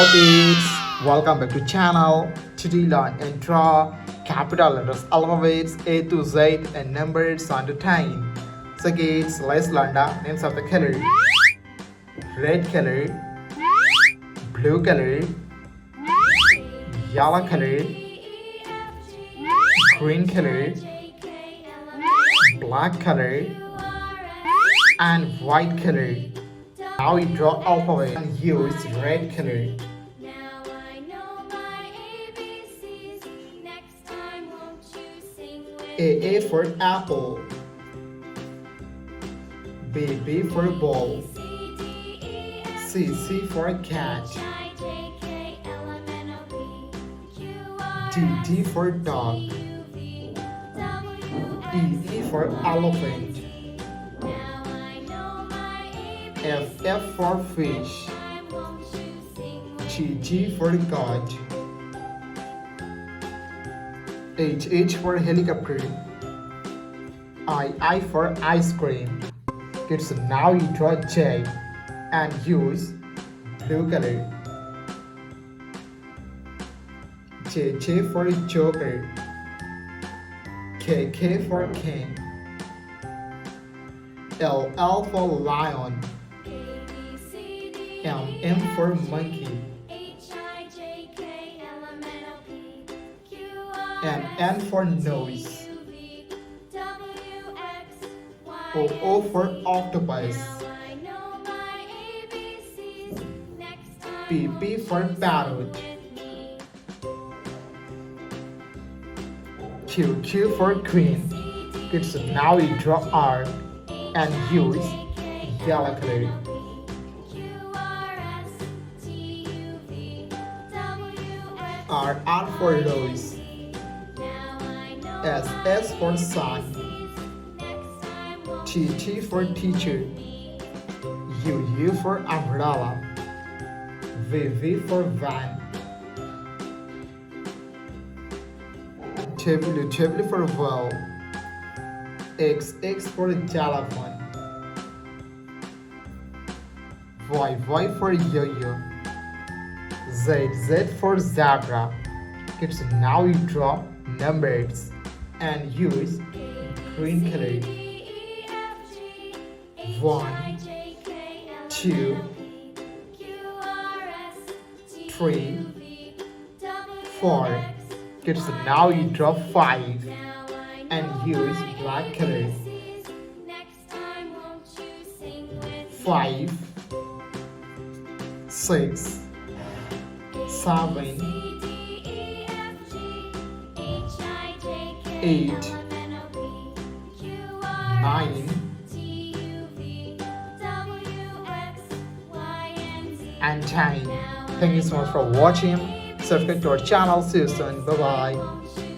Hello kids, welcome back to channel. Today learn and draw capital letters alphabets A to Z and numbers on to 10. So kids, let's learn the names of the color. Red color, blue color, yellow color, green color, black color, and white color. Now we draw alphabet and use red color. Now I know my ABCs. Next time, won't you sing with A for apple, B for ball, C, D, E, F, C for cat, I, J, K, L, M, N, O, P, Q, R, D for dog, U, V, W, X. E for elephant, Now I know my ABCs. F for fish, Time, won't you sing with G for goat, H for helicopter, I for ice cream. Kids, now you draw J and use blue color. J for joker, K for king, L for lion, A, B, C, D, M for monkey, H, I, J, K, L, M, N, O, P, Q, R, and N for nose, U, V, W, X, Y, O for octopus, Now I know my ABCs. Next time, P for parrot, with me. Q for queen. Kids, now you draw R and use yellow color. Q, R, S, T, U, V, W, X. R for rose, Now I know S for sun, next time, won't T for teacher, U for umbrella, V for van, W for well, X for telephone, Y for yo-yo, Z for zebra. Kids, now you draw numbers and use green color. E, F, G, H, 1, I, J, K, L, M, 2, N, O, P, Q, R, S, T, 3, U, V, W, 4. X. Kids, now you draw 5 Now I and know use my black color. ABCs. Next time, won't you sing with 5, 6, 7, C, D, E, F, G, H, I, J, K, 8, L, M, N, O, P, Q, R, 9, T, U, V, W, X, Y, and Z. and 10. Thank you so much for watching. Subscribe to our channel. See you soon. Bye bye. Won't you